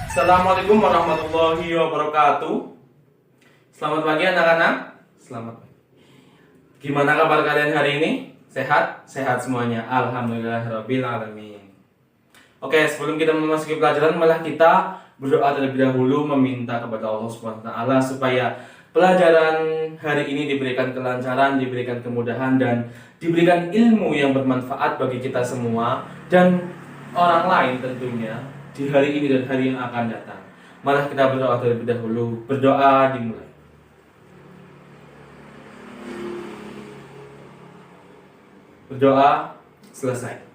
Assalamualaikum warahmatullahi wabarakatuh. Selamat pagi anak-anak. Selamat pagi. Gimana kabar kalian hari ini? Sehat? Sehat semuanya. Alhamdulillahirabbil alamin. Oke, sebelum kita memasuki pelajaran, malah kita berdoa terlebih dahulu meminta kepada Allah Subhanahu wa taala supaya pelajaran hari ini diberikan kelancaran, diberikan kemudahan dan diberikan ilmu yang bermanfaat bagi kita semua dan orang lain tentunya di hari ini dan hari yang akan datang. Malah kita berdoa terlebih dahulu. Berdoa dimulai. Berdoa selesai.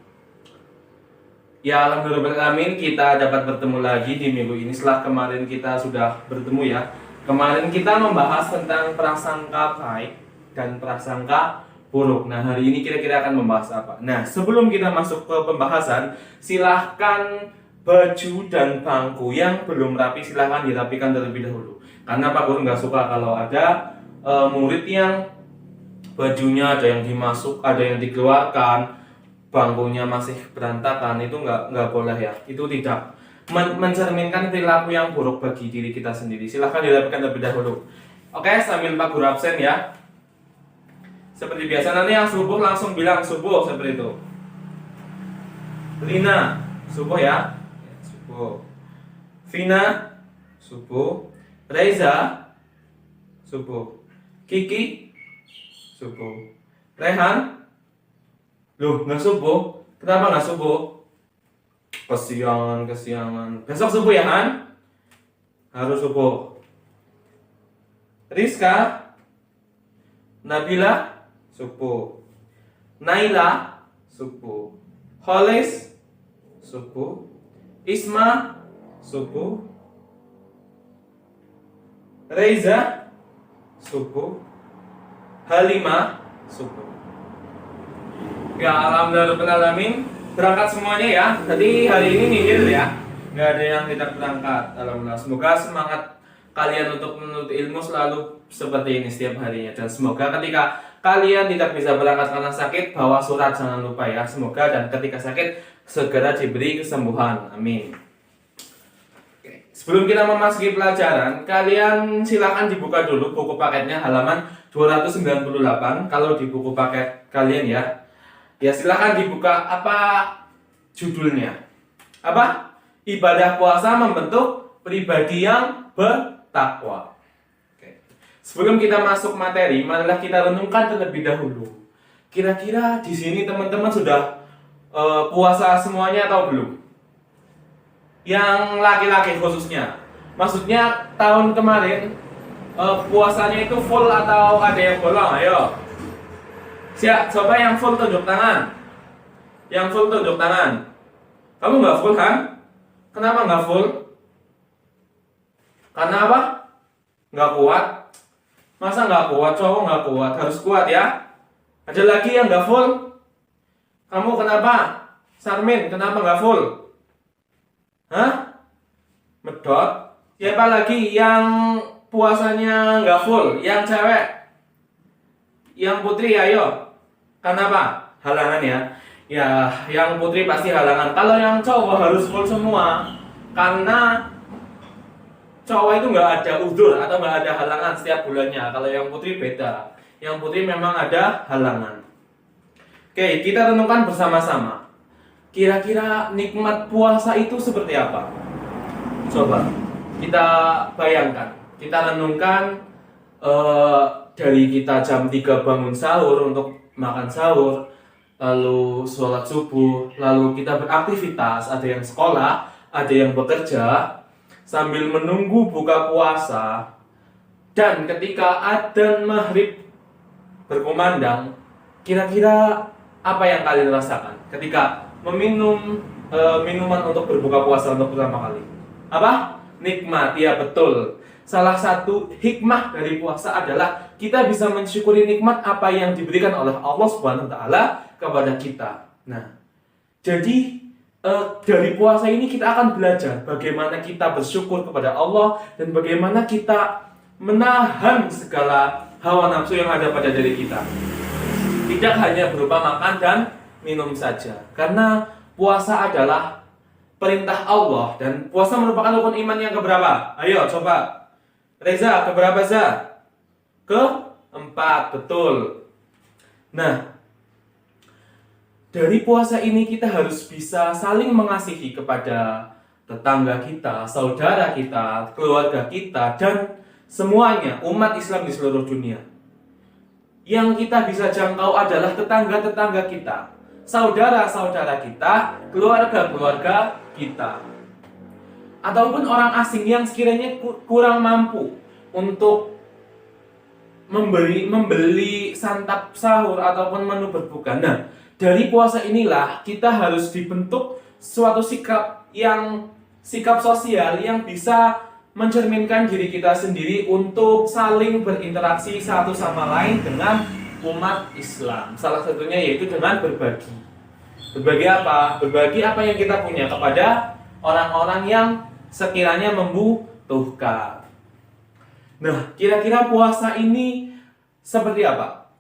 Ya alhamdulillah kita dapat bertemu lagi di minggu ini setelah kemarin kita sudah bertemu ya. Kemarin kita membahas tentang prasangka baik dan prasangka buruk. Nah hari ini kira-kira akan membahas apa? Nah sebelum kita masuk ke pembahasan, silahkan baju dan bangku yang belum rapi silahkan dirapikan terlebih dahulu. Karena Pak Guru nggak suka kalau ada murid yang bajunya ada yang dimasuk, ada yang dikeluarkan, bangkunya masih berantakan, itu nggak boleh ya. Itu tidak mencerminkan perilaku yang buruk bagi diri kita sendiri. Silahkan dirapikan terlebih dahulu. Oke, sambil Pak Guru absen ya. Seperti biasa nanti yang subuh langsung bilang subuh seperti itu. Lina, subuh ya. Subuh. Vina, subuh. Reza, subuh. Kiki, subuh. Rehan, loh nggak subuh? Kenapa nggak subuh? Kesiangan. Besok subuh ya Han? Harus subuh. Rizka, Nabila, subuh. Naila, subuh. Holis, subuh. Isma, subuh. Reza, subuh. Halimah, subuh. Ya alhamdulillah berangkat semuanya ya. Tadi hari ini nihil ya, nggak ada yang tidak berangkat. Alhamdulillah. Semoga semangat kalian untuk menuntut ilmu selalu seperti ini setiap harinya. Dan semoga ketika kalian tidak bisa berangkat karena sakit, bawa surat jangan lupa ya. Semoga dan ketika sakit segera diberi kesembuhan. Amin. Oke. Sebelum kita memasuki pelajaran, kalian silakan dibuka dulu buku paketnya halaman 298 kalau di buku paket kalian ya. Ya silakan dibuka. Apa judulnya? Apa? Ibadah puasa membentuk pribadi yang bertakwa. Oke. Sebelum kita masuk materi, marilah kita renungkan terlebih dahulu. Kira-kira di sini teman-teman sudah puasa semuanya atau belum? Yang laki-laki khususnya. Maksudnya tahun kemarin puasanya itu full atau ada yang bolong? Ayo. Siap, coba yang full tunjuk tangan. Yang full tunjuk tangan. Kamu nggak full kan? Kenapa nggak full? Karena apa? Nggak kuat. Masa nggak kuat? Cowok nggak kuat, harus kuat ya. Ada lagi yang nggak full? Kamu kenapa? Sarmin, kenapa nggak full? Hah? Medot? Siapa lagi yang puasanya nggak full? Yang cewek? Yang putri ayo. Kenapa? Halangan ya. Ya, yang putri pasti halangan. Kalau yang cowok harus full semua. Karena cowok itu nggak ada udzur atau nggak ada halangan setiap bulannya. Kalau yang putri beda. Yang putri memang ada halangan. Oke, kita renungkan bersama-sama. Kira-kira nikmat puasa itu seperti apa? Coba kita bayangkan. Kita renungkan dari kita jam 3 bangun sahur untuk makan sahur, lalu sholat subuh, lalu kita beraktivitas, ada yang sekolah, ada yang bekerja, sambil menunggu buka puasa, dan ketika adzan maghrib berkumandang, kira-kira apa yang kalian rasakan ketika meminum minuman untuk berbuka puasa untuk pertama kali? Apa? Nikmat, ya betul. Salah satu hikmah dari puasa adalah kita bisa mensyukuri nikmat apa yang diberikan oleh Allah Subhanahu wa taala kepada kita. Nah, jadi dari puasa ini kita akan belajar bagaimana kita bersyukur kepada Allah dan bagaimana kita menahan segala hawa nafsu yang ada pada diri kita. Tidak hanya berupa makan dan minum saja. Karena puasa adalah perintah Allah dan puasa merupakan rukun iman yang keberapa? Ayo coba. Reza, keberapa Za? Keempat, betul. Nah, dari puasa ini kita harus bisa saling mengasihi kepada tetangga kita, saudara kita, keluarga kita, dan semuanya umat Islam di seluruh dunia. Yang kita bisa jangkau adalah tetangga-tetangga kita, saudara-saudara kita, keluarga-keluarga kita, ataupun orang asing yang sekiranya kurang mampu untuk membeli santap sahur ataupun menu berbuka. Nah, dari puasa inilah kita harus dibentuk suatu sikap sosial yang bisa mencerminkan diri kita sendiri untuk saling berinteraksi satu sama lain dengan umat Islam. Salah satunya yaitu dengan berbagi. Berbagi apa? Berbagi apa yang kita punya kepada orang-orang yang sekiranya membutuhkan. Nah, kira-kira puasa ini seperti apa?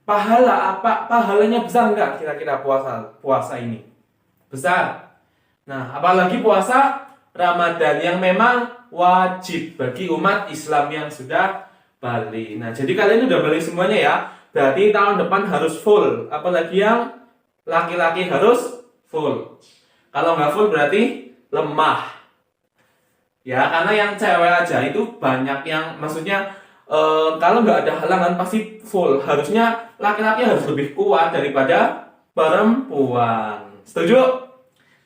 Pahalanya besar enggak kira-kira puasa ini? Besar. Nah, apalagi puasa Ramadan yang memang wajib bagi umat Islam yang sudah balik. Nah, jadi kalian udah balik semuanya ya. Berarti tahun depan harus full. Apalagi yang laki-laki harus full. Kalau nggak full berarti lemah. Ya, karena yang cewek aja itu banyak yang maksudnya kalau nggak ada halangan pasti full. Harusnya laki-laki harus lebih kuat daripada perempuan. Setuju?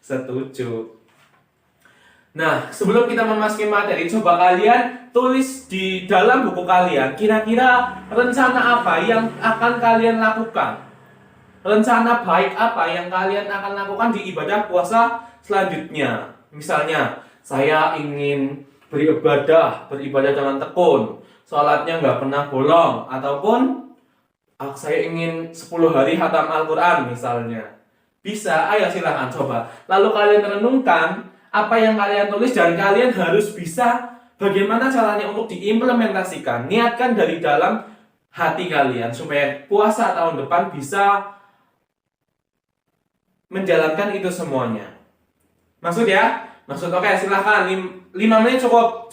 Setuju. Nah, sebelum kita memasuki materi, coba kalian tulis di dalam buku kalian kira-kira rencana apa yang akan kalian lakukan. Rencana baik apa yang kalian akan lakukan di ibadah puasa selanjutnya. Misalnya, saya ingin beribadah dengan tekun, sholatnya nggak pernah bolong, ataupun saya ingin 10 hari khatam Al-Quran misalnya. Bisa, ayo silahkan coba. Lalu kalian renungkan apa yang kalian tulis dan kalian harus bisa bagaimana caranya untuk diimplementasikan. Niatkan dari dalam hati kalian supaya puasa tahun depan bisa menjalankan itu semuanya. Maksud ya? Maksud oke, silahkan 5 menit cukup.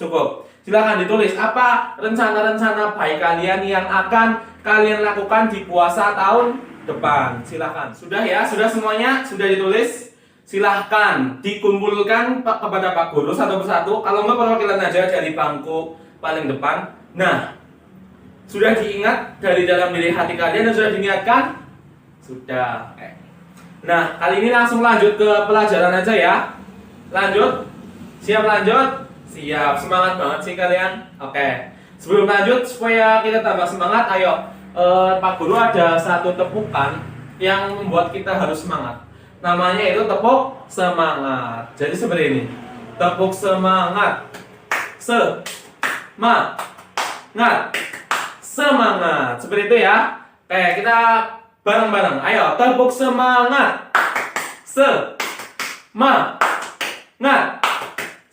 Silahkan ditulis apa rencana-rencana baik kalian yang akan kalian lakukan di puasa tahun depan. Silahkan. Sudah ya? Sudah semuanya? Sudah ditulis? Silahkan dikumpulkan kepada Pak Guru satu-persatu. Kalau enggak perwakilan aja dari bangku paling depan. Nah, sudah diingat dari dalam diri hati kalian dan sudah diniatkan? Sudah. Nah, kali ini langsung lanjut ke pelajaran aja ya. Lanjut? Siap lanjut? Siap. Semangat banget sih kalian. Oke. Sebelum lanjut supaya kita tambah semangat, ayo Pak Guru ada satu tepukan yang membuat kita harus semangat. Namanya itu tepuk semangat. Jadi seperti ini. Tepuk semangat. Semangat. Semangat. Seperti itu ya. Oke, kita bareng-bareng. Ayo, tepuk semangat. Semangat.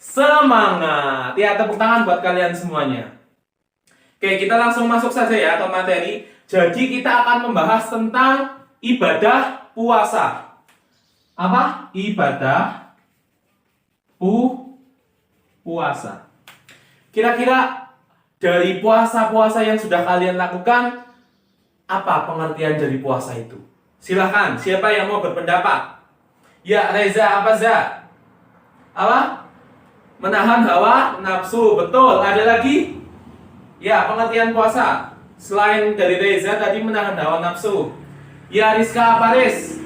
Semangat. Ya, tepuk tangan buat kalian semuanya. Oke, kita langsung masuk saja ya ke materi. Jadi kita akan membahas tentang ibadah puasa. Apa? Ibadah puasa. Kira-kira dari puasa-puasa yang sudah kalian lakukan, apa pengertian dari puasa itu? Silahkan, siapa yang mau berpendapat? Ya, Reza, apa Za? Apa? Menahan hawa nafsu, betul. Ada lagi? Ya, pengertian puasa. Selain dari Reza tadi menahan hawa nafsu. Ya, Rizka apa Riz?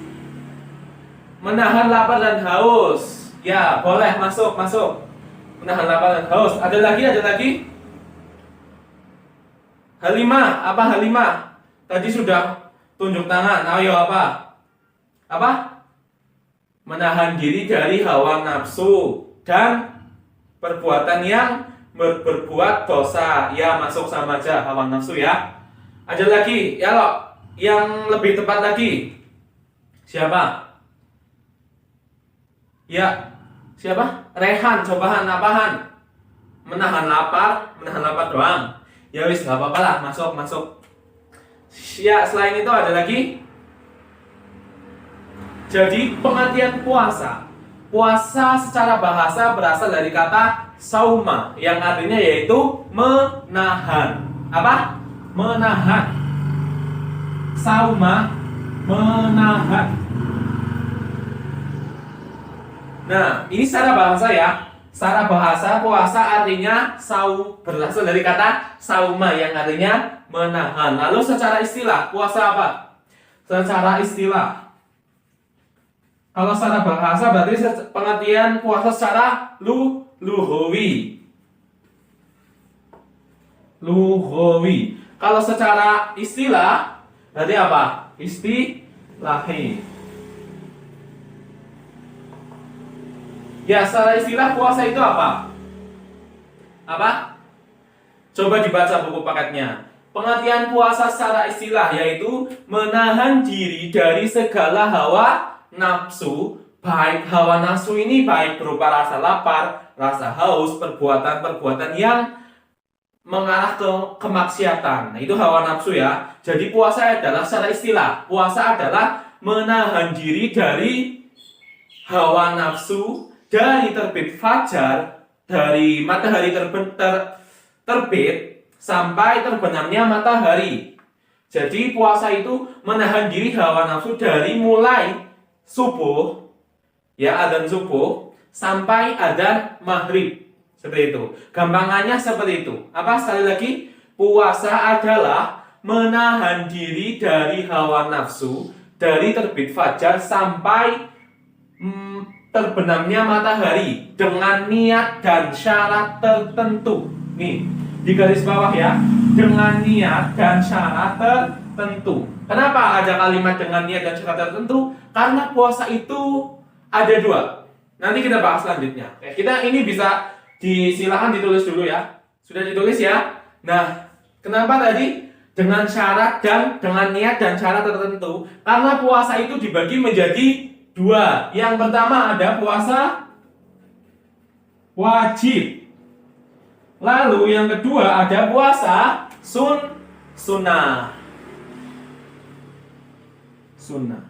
Menahan lapar dan haus. Ya, boleh masuk. Menahan lapar dan haus. Ada lagi? Halimah, apa Halimah? Tadi sudah tunjuk tangan. Ayo apa? Apa? Menahan diri dari hawa nafsu dan perbuatan yang berbuat dosa. Ya, masuk sama aja hawa nafsu ya. Ada lagi? Ya loh, yang lebih tepat lagi. Siapa? Ya, siapa? Rehan, cobahan apahan? Menahan lapar doang. Ya wis, gak apa-apa lah, masuk. Ya, selain itu ada lagi. Jadi pengertian puasa puasa secara bahasa berasal dari kata sauma yang artinya yaitu menahan. Apa? Menahan. Sauma, menahan. Nah, ini secara bahasa ya. Secara bahasa puasa artinya berasal dari kata sauma yang artinya menahan. Lalu secara istilah puasa apa? Secara istilah, kalau secara bahasa berarti pengertian puasa secara lugawi. Lugawi. Kalau secara istilah berarti apa? Istilahi. Ya, secara istilah puasa itu apa? Apa? Coba dibaca buku paketnya. Pengertian puasa secara istilah yaitu menahan diri dari segala hawa nafsu. Baik hawa nafsu ini baik berupa rasa lapar, rasa haus, perbuatan-perbuatan yang mengarah ke kemaksiatan. Nah, itu hawa nafsu ya. Jadi puasa adalah secara istilah, puasa adalah menahan diri dari hawa nafsu, dari terbit fajar, dari matahari terbit sampai terbenamnya matahari. Jadi puasa itu menahan diri hawa nafsu dari mulai subuh, ya adzan subuh, sampai adzan maghrib. Seperti itu. Gampangannya seperti itu. Apa sekali lagi? Puasa adalah menahan diri dari hawa nafsu, dari terbit fajar sampai terbenamnya matahari dengan niat dan syarat tertentu. Nih, di garis bawah ya, dengan niat dan syarat tertentu. Kenapa ada kalimat dengan niat dan syarat tertentu? Karena puasa itu ada dua. Nanti kita bahas selanjutnya. Oke, kita ini bisa silakan ditulis dulu ya. Sudah ditulis ya? Nah, kenapa tadi dengan syarat dan dengan niat dan syarat tertentu? Karena puasa itu dibagi menjadi dua. Yang pertama ada puasa wajib. Lalu yang kedua ada puasa sunnah. Sunnah.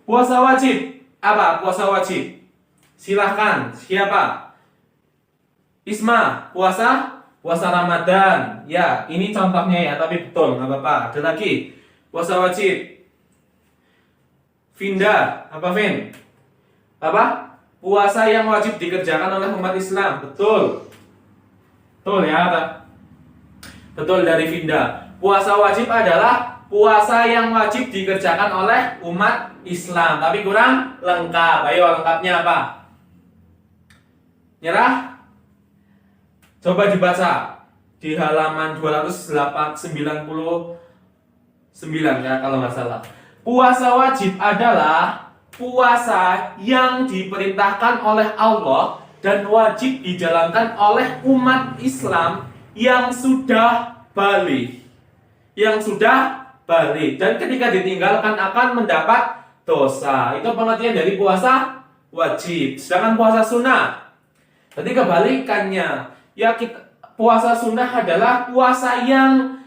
Puasa wajib. Apa puasa wajib? Silahkan. Siapa? Isma. Puasa Ramadan. Ya, ini contohnya ya, tapi betul, nggak apa-apa. Ada lagi. Puasa wajib. Vinda, apa Vin? Apa? Puasa yang wajib dikerjakan oleh umat Islam. Betul. Betul ya, Pak? Betul dari Vinda. Puasa wajib adalah puasa yang wajib dikerjakan oleh umat Islam, tapi kurang lengkap. Ayo, lengkapnya apa? Nyerah? Coba dibaca di halaman 299 ya kalau nggak salah. Puasa wajib adalah puasa yang diperintahkan oleh Allah dan wajib dijalankan oleh umat Islam yang sudah balik. Dan ketika ditinggalkan akan mendapat dosa. Itu pengertian dari puasa wajib. Sedangkan puasa sunnah, jadi kebalikannya. Ya, puasa sunnah adalah puasa yang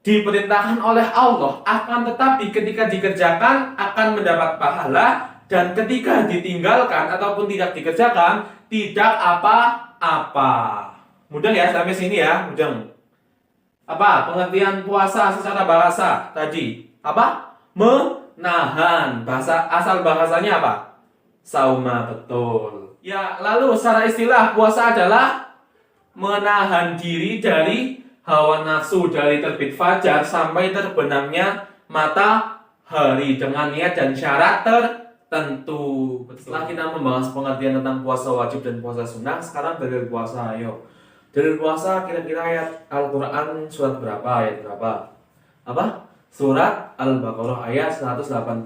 diperintahkan oleh Allah, akan tetapi ketika dikerjakan akan mendapat pahala, dan ketika ditinggalkan ataupun tidak dikerjakan tidak apa-apa. Mudah ya sampai sini ya, mudah. Apa pengertian puasa secara bahasa tadi? Apa? Menahan. Bahasa asal bahasanya apa? Sauma, betul. Ya, lalu secara istilah puasa adalah menahan diri dari hawa nafsu, dari terbit fajar sampai terbenamnya matahari dengan niat dan syarat tertentu. Setelah kita membahas pengertian tentang puasa wajib dan puasa sunnah, sekarang dalil puasa. Ayo, dalil puasa kira-kira ayat Al-Quran surat berapa? Ayat berapa? Apa? Surat Al-Baqarah ayat 183.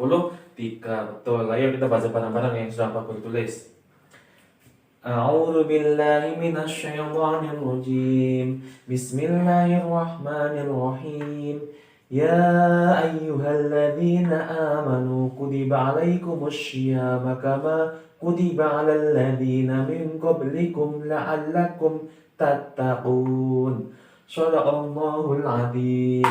Betul. Ayo kita baca bareng-bareng yang sudah Bapak tulis. A'udzu billahi minasy syaithanir rajim. Bismillahirrahmanirrahim. Ya ayyuhalladzina amanu kutiba 'alaikumus syiyama kama kutiba 'alal ladzina min qablikum la'allakum tattaqun. Shadaqallahul 'adzim.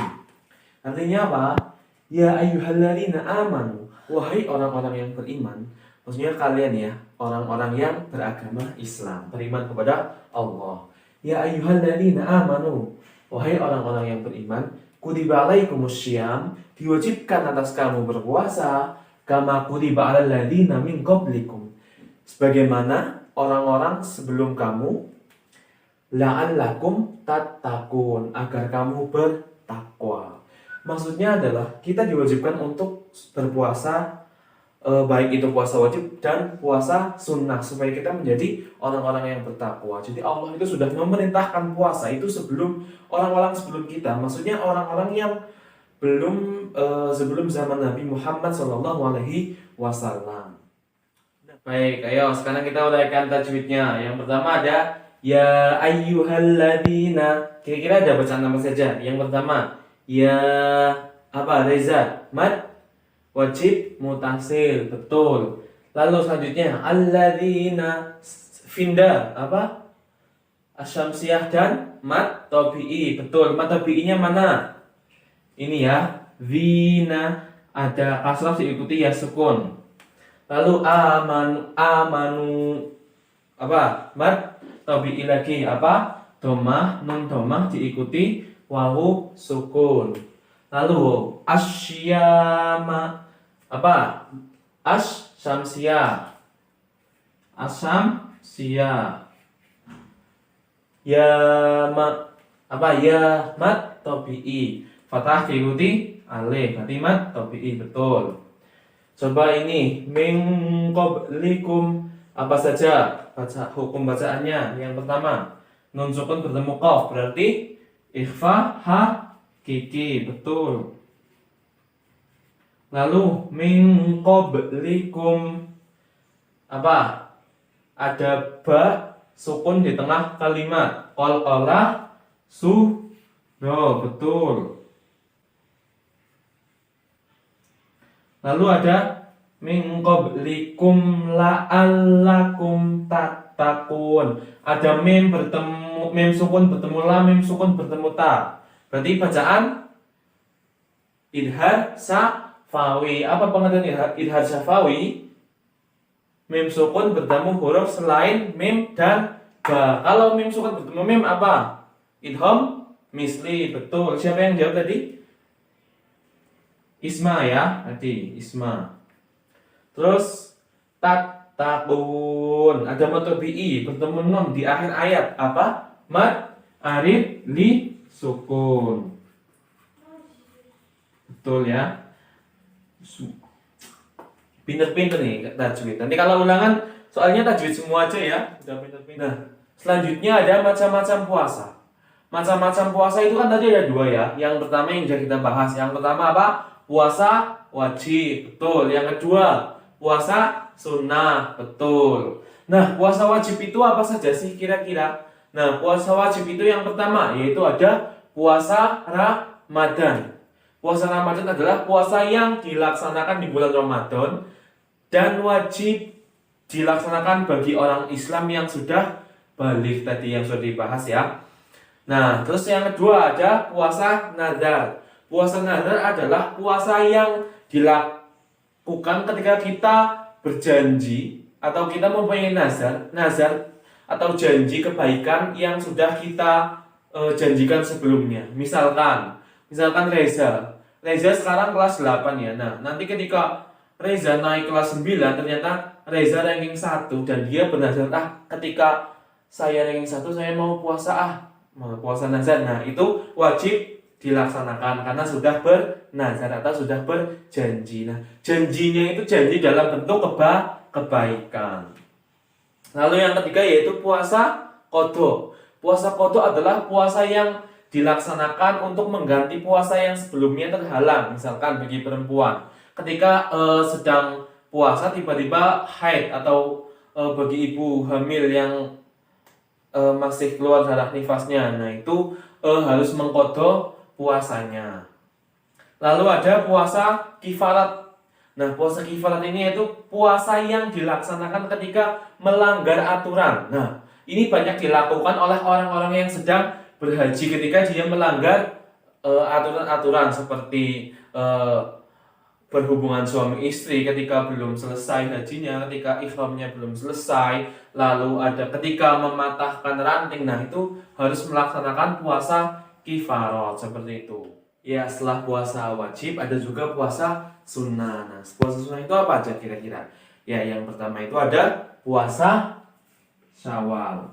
Artinya apa? Ya ayyuhalladzina amanu, wahai orang-orang yang beriman. Maksudnya kalian ya, orang-orang yang beragama Islam, beriman kepada Allah. Ya ayyuhalladzina amanu, wahai orang-orang yang beriman, kutiba alaikumussyam, diwajibkan atas kamu berpuasa, kama kutiba alal ladzina min qablikum. Sebagaimana orang-orang sebelum kamu, la'allakum tattaqun, agar kamu bertakwa. Maksudnya adalah kita diwajibkan untuk berpuasa, baik itu puasa wajib dan puasa sunnah, supaya kita menjadi orang-orang yang bertakwa. Jadi Allah itu sudah memerintahkan puasa itu sebelum orang-orang sebelum kita. Maksudnya orang-orang yang sebelum zaman Nabi Muhammad SAW. Baik, ayo sekarang kita uraikan tajwidnya. Yang pertama ada ya ayyuhalladzina. Kira-kira ada bacaan apa saja? Yang pertama ya apa? Reza, mad wajib mutasil, betul. Lalu selanjutnya alladzina, finda apa? Asyamsiyah dan mad tabi'i, betul. Mad tabi'inya mana? Ini ya, zina, ada kasrah diikuti ya sukun. Lalu amanu apa? Mad tabi'i lagi apa? Domah, nun domah diikuti wawu sukun. Lalu asyama apa? Asyamsiyah. Ya apa? Ya mad tabi'i. Fathah diikuti alif. Berarti mad tabi'i, betul. Coba ini min qablikum, apa saja hukum bacaannya? Yang pertama, nun sukun bertemu qaf, berarti ikhfa hakiki, betul. Lalu min qablikum apa? Ada ba sukun di tengah kalimat. Qalqalah betul. Lalu ada min qablikum la'allakum tattaqun. Ada mim sukun bertemu lam, mim sukun bertemu ta. Berarti bacaan idhar syafawi. Apa pengertian idhar syafawi? Mim sukun bertemu huruf selain mim dan ba. Kalau mim sukun bertemu mim apa? Idham misli, betul. Siapa yang jawab tadi? Isma ya, tadi Isma. Terus tattaqun, ada mad tabi'i bertemu nun di akhir ayat, apa? Mad arif li sukun. Betul ya. Pinter-pinter nih tajwid. Nanti kalau ulangan soalnya tajwid semua aja ya. Udah pinter-pinter. Nah, selanjutnya ada macam-macam puasa. Macam-macam puasa itu kan tadi ada dua ya. Yang pertama yang sudah kita bahas. Yang pertama apa? Puasa wajib, betul. Yang kedua, puasa sunnah, betul. Nah, puasa wajib itu apa saja sih kira-kira? Nah, puasa wajib itu yang pertama, yaitu ada puasa Ramadan. Puasa Ramadan adalah puasa yang dilaksanakan di bulan Ramadan dan wajib dilaksanakan bagi orang Islam yang sudah baligh, tadi yang sudah dibahas ya. Nah, terus yang kedua ada puasa nazar. Puasa nazar adalah puasa yang dilakukan ketika kita berjanji atau kita mempunyai nazar atau janji kebaikan yang sudah kita janjikan sebelumnya. Misalkan Reza sekarang kelas 8 ya. Nah, nanti ketika Reza naik kelas 9 ternyata Reza ranking 1 dan dia bernazar, ketika saya ranking 1 saya mau puasa nazar. Nah, itu wajib dilaksanakan karena sudah bernazar atau sudah berjanji. Nah, janjinya itu janji dalam bentuk kebaikan. Lalu yang ketiga yaitu puasa qadha. Puasa qadha adalah puasa yang dilaksanakan untuk mengganti puasa yang sebelumnya terhalang. Misalkan bagi perempuan ketika sedang puasa tiba-tiba haid, atau bagi ibu hamil yang masih keluar darah nifasnya, nah itu harus mengqadha puasanya. Lalu ada puasa kifarat. Nah, puasa kifarat ini yaitu puasa yang dilaksanakan ketika melanggar aturan. Nah, ini banyak dilakukan oleh orang-orang yang sedang berhaji ketika dia melanggar aturan-aturan seperti berhubungan suami istri ketika belum selesai hajinya, ketika ihramnya belum selesai, lalu ada ketika mematahkan ranting, nah itu harus melaksanakan puasa kifarot seperti itu. Ya, setelah puasa wajib ada juga puasa sunnah. Nah, puasa sunnah itu apa aja kira-kira? Ya, yang pertama itu ada puasa Syawal.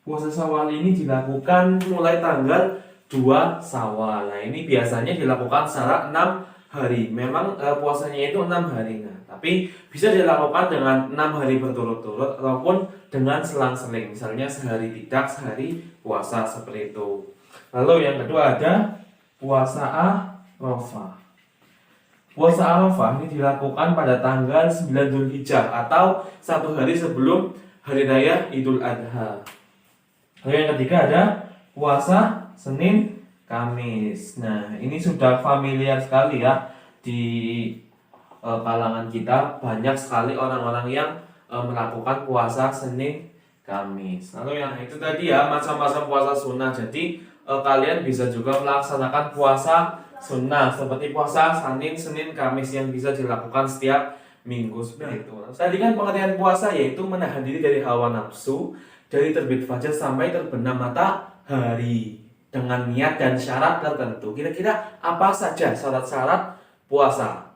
Puasa Syawal ini dilakukan mulai tanggal 2 Syawal. Nah, ini biasanya dilakukan secara 6 hari. Memang puasanya itu 6 hari. Nah, tapi bisa dilakukan dengan 6 hari berturut-turut ataupun dengan selang-seling. Misalnya sehari tidak, sehari puasa seperti itu. Lalu yang kedua ada puasa Arafah. Puasa Arafah ini dilakukan pada tanggal 9 Dzulhijjah atau 1 hari sebelum hari raya Idul Adha. Lalu yang ketiga ada puasa Senin Kamis. Nah, ini sudah familiar sekali ya di kalangan kita, banyak sekali orang-orang yang melakukan puasa Senin Kamis. Lalu yang itu tadi ya macam-macam puasa sunnah. Jadi kalian bisa juga melaksanakan puasa sunnah seperti puasa Senin, Kamis yang bisa dilakukan setiap minggu seperti itu. Tadi kan pengertian puasa yaitu menahan diri dari hawa nafsu dari terbit fajar sampai terbenam matahari dengan niat dan syarat tertentu. Kira-kira apa saja syarat-syarat puasa?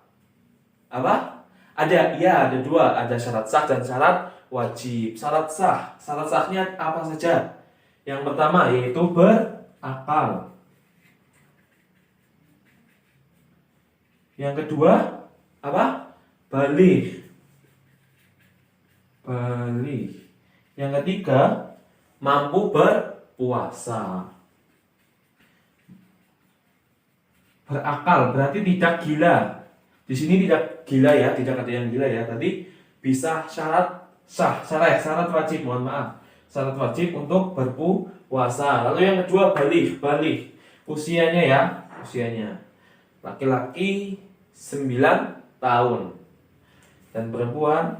Apa? Ada, ya ada 2, ada syarat sah dan syarat wajib. Syarat sahnya apa saja? Yang pertama yaitu berakal. Yang kedua apa? Baligh. Yang ketiga mampu berpuasa. Berakal berarti tidak gila. Di sini tidak gila ya, tidak ada yang gila ya. Tadi bisa syarat syarat wajib, mohon maaf. Syarat wajib untuk berpuasa. Lalu yang kedua baligh. Usianya. Laki-laki 9 tahun dan perempuan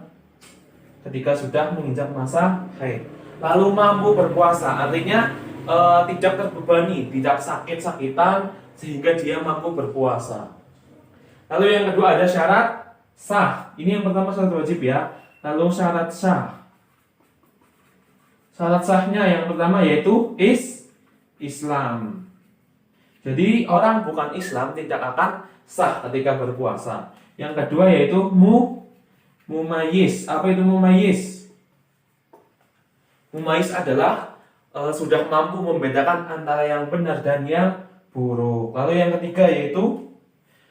ketika sudah menginjak masa haid. Lalu mampu berpuasa, artinya tidak terbebani, tidak sakit-sakitan sehingga dia mampu berpuasa. Lalu yang kedua ada syarat sah. Ini yang pertama syarat wajib ya. Lalu syarat sah. Syarat sahnya yang pertama yaitu Islam. Jadi orang bukan Islam tidak akan sah ketika berpuasa. Yang kedua yaitu mumayyiz. Apa itu mumayyiz? Mumayyiz adalah sudah mampu membedakan antara yang benar dan yang buruk. Lalu yang ketiga yaitu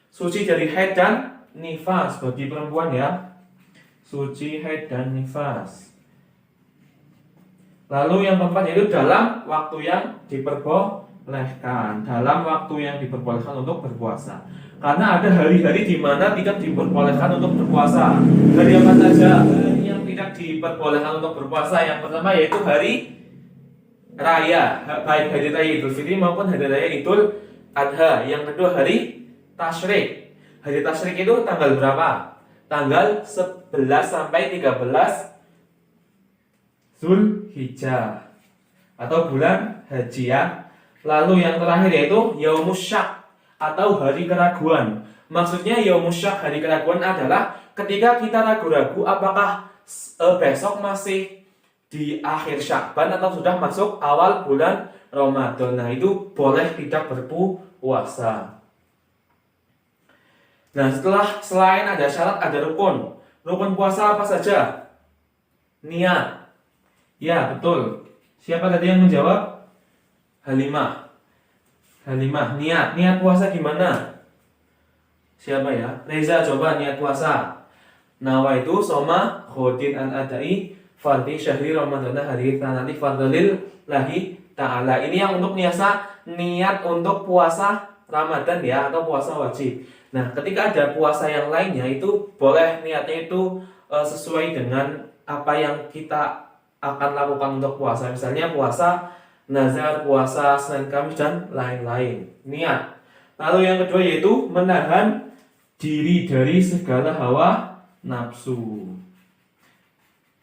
suci dari haid dan nifas bagi perempuan ya. Suci haid dan nifas. Lalu yang keempat yaitu dalam waktu yang diperbolehkan. Untuk berpuasa. Karena ada hari-hari di mana tidak diperbolehkan untuk berpuasa. Hari apa saja yang tidak diperbolehkan untuk berpuasa? Yang pertama yaitu hari raya, baik hari raya Idul Fitri maupun hari raya Idul Adha. Yang kedua hari tasyrik. Hari tasyrik itu tanggal berapa? Tanggal 11 sampai 13 Dzulhijjah atau bulan haji ya. Lalu yang terakhir yaitu Yaumus Syak atau hari keraguan. Maksudnya Yaumus Syak, hari keraguan adalah ketika kita ragu-ragu apakah besok masih di akhir Syakban atau sudah masuk awal bulan Ramadan. Nah, itu boleh tidak berpuasa. Nah, selain ada syarat ada rukun. Rukun puasa apa saja? Niat. Ya, betul. Siapa tadi yang menjawab? Halimah, niat puasa gimana? Siapa ya? Reza, coba niat puasa. Nawaitu soma khodin an adai fardhi syahri ramadana hari tanati fardhilil lahi ta'ala. Ini yang untuk niat untuk puasa Ramadan ya, atau puasa wajib. Nah, ketika ada puasa yang lainnya itu boleh niatnya itu sesuai dengan apa yang kita akan lakukan untuk puasa. Misalnya puasa nazar, puasa Senin Kamis dan lain-lain. Niat. Lalu yang kedua yaitu menahan diri dari segala hawa nafsu.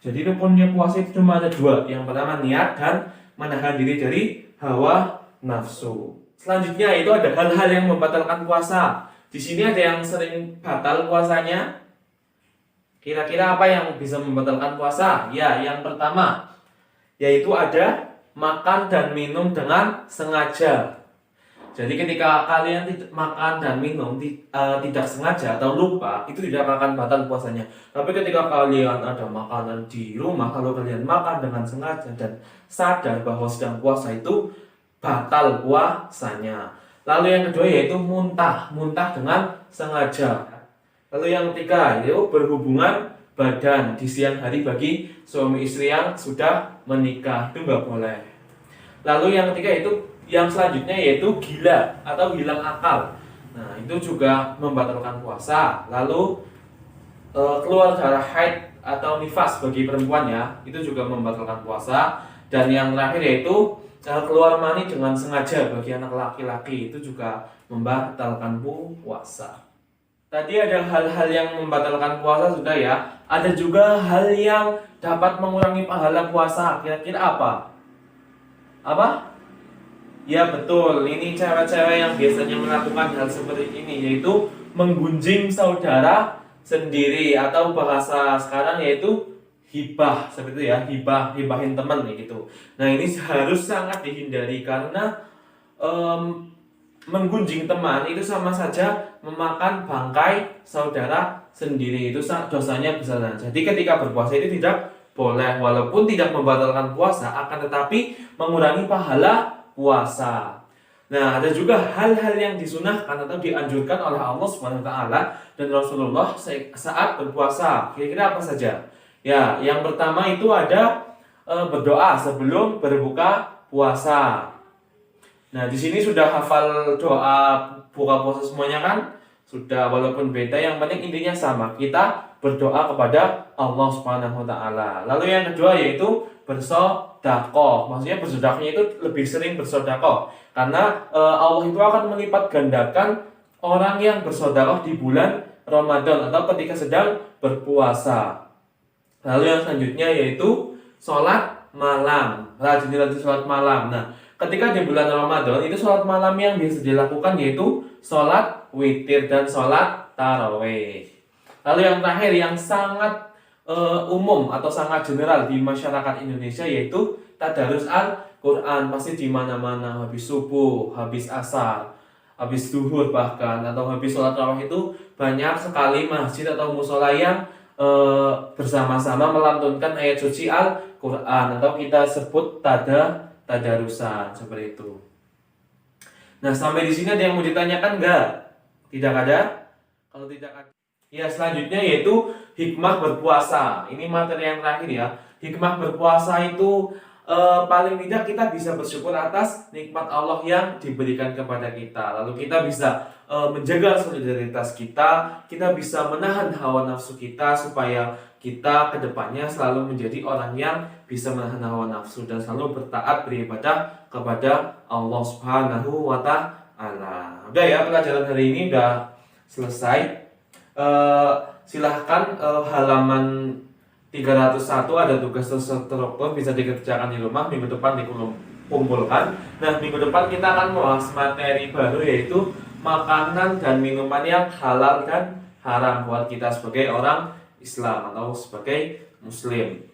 Jadi rukunnya puasa itu cuma ada 2. Yang pertama niat dan menahan diri dari hawa nafsu. Selanjutnya itu ada hal-hal yang membatalkan puasa. Di sini ada yang sering batal puasanya. Kira-kira apa yang bisa membatalkan puasa? Ya, yang pertama yaitu ada makan dan minum dengan sengaja. Jadi ketika kalian makan dan minum tidak sengaja atau lupa, itu tidak akan batal puasanya. Tapi ketika kalian ada makanan di rumah, kalau kalian makan dengan sengaja dan sadar bahwa sedang puasa, itu batal puasanya. Lalu yang kedua yaitu muntah dengan sengaja. Lalu yang ketiga yaitu berhubungan badan di siang hari bagi suami istri yang sudah menikah, itu nggak boleh. Lalu yang ketiga itu yang selanjutnya yaitu gila atau hilang akal. Nah, itu juga membatalkan puasa. Lalu keluar darah haid atau nifas bagi perempuan ya, itu juga membatalkan puasa. Dan yang terakhir yaitu keluar mani dengan sengaja bagi anak laki-laki, itu juga membatalkan puasa. Tadi ada hal-hal yang membatalkan puasa sudah ya. Ada juga hal yang dapat mengurangi pahala puasa. Kira-kira apa? Apa? Ya betul, ini cewek-cewek yang biasanya melakukan hal seperti ini, yaitu menggunjing saudara sendiri, atau bahasa sekarang yaitu hibah, seperti itu ya, hibahin teman gitu. Nah, ini harus sangat dihindari karena menggunjing teman itu sama saja memakan bangkai saudara sendiri, itu dosanya besar. Jadi ketika berpuasa itu tidak boleh, walaupun tidak membatalkan puasa, akan tetapi mengurangi pahala puasa. Nah, ada juga hal-hal yang disunahkan atau dianjurkan oleh Allah Subhanahu wa taala dan Rasulullah saat berpuasa. Kira-kira apa saja? Ya, yang pertama itu ada berdoa sebelum berbuka puasa. Nah, di sini sudah hafal doa buka puasa semuanya kan? Sudah, walaupun beda, yang penting intinya sama. Kita berdoa kepada Allah Subhanahu wa taala. Lalu yang kedua yaitu bersedekah. Maksudnya bersedekahnya itu lebih sering bersedekah. Karena Allah itu akan melipat gandakan orang yang bersedekah di bulan Ramadan atau ketika sedang berpuasa. Lalu yang selanjutnya yaitu sholat malam. Rajin-rajin sholat malam. Nah, ketika di bulan Ramadan itu sholat malam yang biasa dilakukan yaitu sholat witir dan sholat tarawih. Lalu yang terakhir yang sangat umum atau sangat general di masyarakat Indonesia yaitu tadarus Al-Quran. Pasti di mana-mana, habis subuh, habis asar, habis duhur bahkan, atau habis sholat tarawih itu banyak sekali masjid atau musola yang bersama-sama melantunkan ayat suci Al-Quran atau kita sebut tadarusan seperti itu. Nah, sampai di sini ada yang mau ditanyakan nggak? Tidak ada? Kalau tidak ada, ya selanjutnya yaitu hikmah berpuasa. Ini materi yang terakhir ya. Hikmah berpuasa itu paling tidak kita bisa bersyukur atas nikmat Allah yang diberikan kepada kita. Lalu kita bisa menjaga solidaritas kita bisa menahan hawa nafsu kita supaya kita kedepannya selalu menjadi orang yang bisa menahan hawa nafsu dan selalu bertaat beribadah kepada Allah Subhanahu wa taala. Udah ya, pelajaran hari ini udah selesai. Silahkan halaman 301 ada tugas terstruktur bisa dikerjakan di rumah. Minggu depan dikumpulkan. Nah, minggu depan kita akan membahas materi baru yaitu makanan dan minuman yang halal dan haram buat kita sebagai orang Islam atau sebagai Muslim.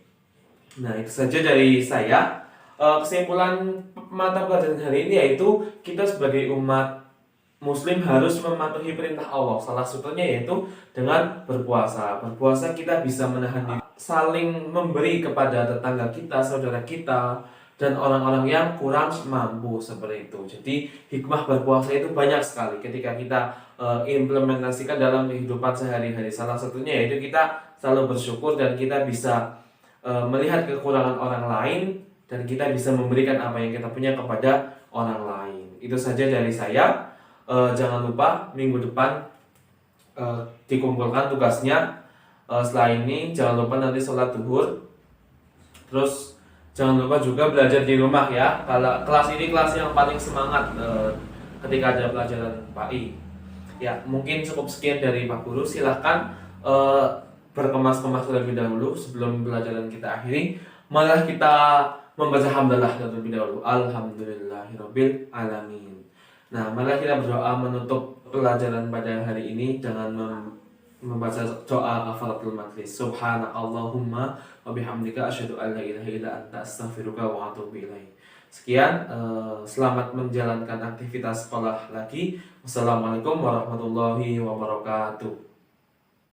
Nah, itu saja dari saya. Kesimpulan mata pelajaran hari ini yaitu kita sebagai umat Muslim harus mematuhi perintah Allah. Salah satunya yaitu dengan berpuasa. Berpuasa kita bisa menahan diri, saling memberi kepada tetangga kita, saudara kita, dan orang-orang yang kurang mampu seperti itu. Jadi hikmah berpuasa itu banyak sekali ketika kita implementasikan dalam kehidupan sehari-hari. Salah satunya yaitu kita selalu bersyukur dan kita bisa melihat kekurangan orang lain dan kita bisa memberikan apa yang kita punya kepada orang lain. Itu saja dari saya. Jangan lupa minggu depan dikumpulkan tugasnya. Setelah ini jangan lupa nanti sholat duhur. Terus jangan lupa juga belajar di rumah ya. Kalau kelas ini kelas yang paling semangat ketika ada pelajaran PAI. Ya, mungkin cukup sekian dari Pak Guru. Silahkan berkemas-kemas terlebih dahulu sebelum pelajaran kita akhiri. Malah kita membaca hamdalah terlebih dahulu. Alhamdulillahirabbil alamin. Nah, mari kita berdoa menutup pelajaran pada hari ini dengan membaca doa kafaratul majlis. Subhanakallahumma wa bihamdika asyhadu an la ilaha illa anta astaghfiruka wa atubu ilaik. Sekian, selamat menjalankan aktivitas sekolah lagi. Wassalamualaikum warahmatullahi wabarakatuh.